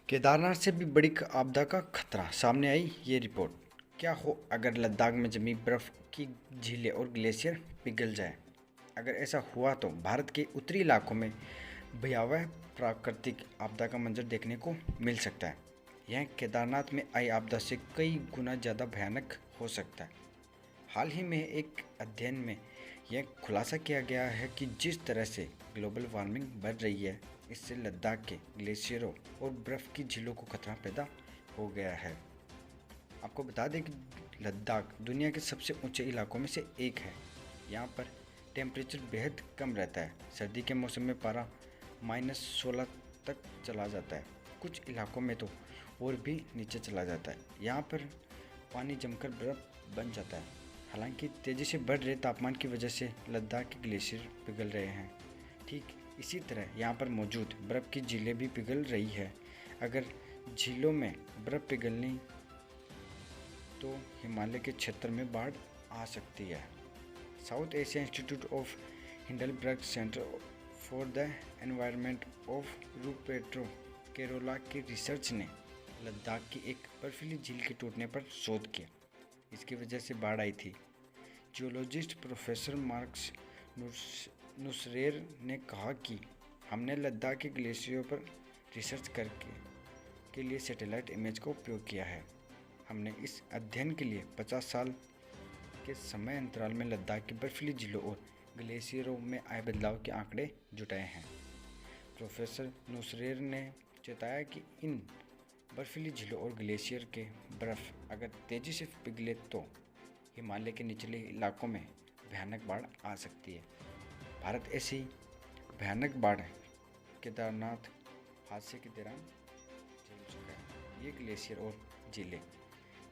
केदारनाथ से भी बड़ी आपदा का खतरा, सामने आई ये रिपोर्ट। क्या हो अगर लद्दाख में जमी बर्फ की झीलें और ग्लेशियर पिघल जाए? अगर ऐसा हुआ तो भारत के उत्तरी इलाकों में भयावह प्राकृतिक आपदा का मंजर देखने को मिल सकता है। यह केदारनाथ में आई आपदा से कई गुना ज़्यादा भयानक हो सकता है। हाल ही में एक अध्ययन में यह खुलासा किया गया है कि जिस तरह से ग्लोबल वार्मिंग बढ़ रही है, इससे लद्दाख के ग्लेशियरों और बर्फ़ की झीलों को खतरा पैदा हो गया है। आपको बता दें कि लद्दाख दुनिया के सबसे ऊंचे इलाकों में से एक है। यहाँ पर टेम्परेचर बेहद कम रहता है। सर्दी के मौसम में पारा -16 तक चला जाता है। कुछ इलाकों में तो और भी नीचे चला जाता है। यहाँ पर पानी जमकर बर्फ़ बन जाता है। हालांकि तेज़ी से बढ़ रहे तापमान की वजह से लद्दाख के ग्लेशियर पिघल रहे हैं। ठीक इसी तरह यहाँ पर मौजूद बर्फ़ की झीलें भी पिघल रही है। अगर झीलों में बर्फ़ पिघलनी तो हिमालय के क्षेत्र में बाढ़ आ सकती है। South Asia Institute of Heidelberg Centre for the environment of Ruperto Carola की रिसर्च ने लद्दाख की एक बर्फीली झील के टूटने पर शोध किया। इसकी वजह से बाढ़ आई थी। जियोलॉजिस्ट प्रोफेसर मार्कस नुसरेर ने कहा कि हमने लद्दाख के ग्लेशियरों पर रिसर्च करके के लिए सैटेलाइट इमेज का उपयोग किया है। हमने इस अध्ययन के लिए 50 साल के समय अंतराल में लद्दाख की बर्फीली झीलों और ग्लेशियरों में आए बदलाव के आंकड़े जुटाए हैं। प्रोफेसर नुसरेर ने चेताया कि इन बर्फीली झीलों और ग्लेशियर के बर्फ़ अगर तेज़ी से पिघले तो हिमालय के निचले इलाकों में भयानक बाढ़ आ सकती है। भारत ऐसी भयानक बाढ़ केदारनाथ हादसे के दौरान झेल चुका है। ये ग्लेशियर और झीलें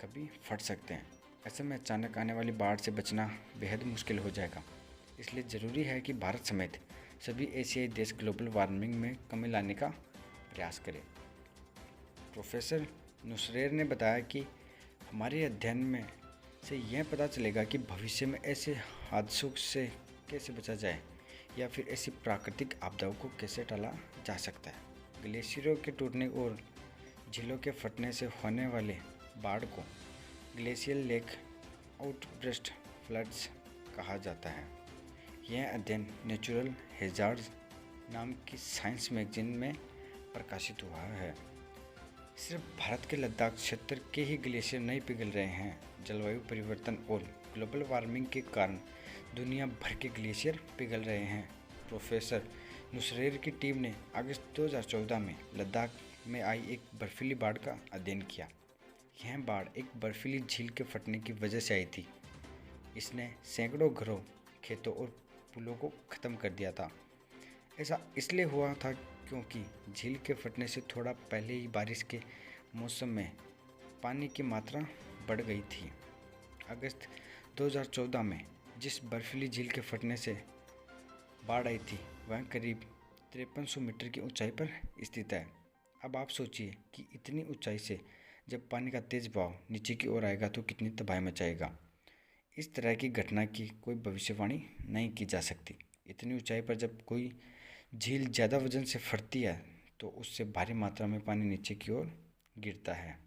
कभी फट सकते हैं। ऐसे में अचानक आने वाली बाढ़ से बचना बेहद मुश्किल हो जाएगा। इसलिए ज़रूरी है कि भारत समेत सभी एशियाई देश ग्लोबल वार्मिंग में कमी लाने का प्रयास करें। प्रोफेसर नुसरेर ने बताया कि हमारे अध्ययन में से यह पता चलेगा कि भविष्य में ऐसे हादसों से कैसे बचा जाए या फिर ऐसी प्राकृतिक आपदाओं को कैसे टाला जा सकता है। ग्लेशियरों के टूटने और झीलों के फटने से होने वाले बाढ़ को ग्लेशियल लेक आउटबर्स्ट फ्लड्स कहा जाता है। यह अध्ययन नेचुरल हैजार्ड्स नाम की साइंस मैगजीन में प्रकाशित हुआ है। सिर्फ भारत के लद्दाख क्षेत्र के ही ग्लेशियर नहीं पिघल रहे हैं। जलवायु परिवर्तन और ग्लोबल वार्मिंग के कारण दुनिया भर के ग्लेशियर पिघल रहे हैं। प्रोफेसर नुसरेर की टीम ने अगस्त 2014 में लद्दाख में आई एक बर्फीली बाढ़ का अध्ययन किया। यह बाढ़ एक बर्फीली झील के फटने की वजह से आई थी। इसने सैकड़ों घरों, खेतों और पुलों को ख़त्म कर दिया था। ऐसा इसलिए हुआ था क्योंकि झील के फटने से थोड़ा पहले ही बारिश के मौसम में पानी की मात्रा बढ़ गई थी। अगस्त 2014 में जिस बर्फीली झील के फटने से बाढ़ आई थी वह करीब 5300 मीटर की ऊंचाई पर स्थित है। अब आप सोचिए कि इतनी ऊंचाई से जब पानी का तेज़ बहाव नीचे की ओर आएगा तो कितनी तबाही मचाएगा। इस तरह की घटना की कोई भविष्यवाणी नहीं की जा सकती। इतनी ऊंचाई पर जब कोई झील ज़्यादा वजन से फटती है तो उससे भारी मात्रा में पानी नीचे की ओर गिरता है।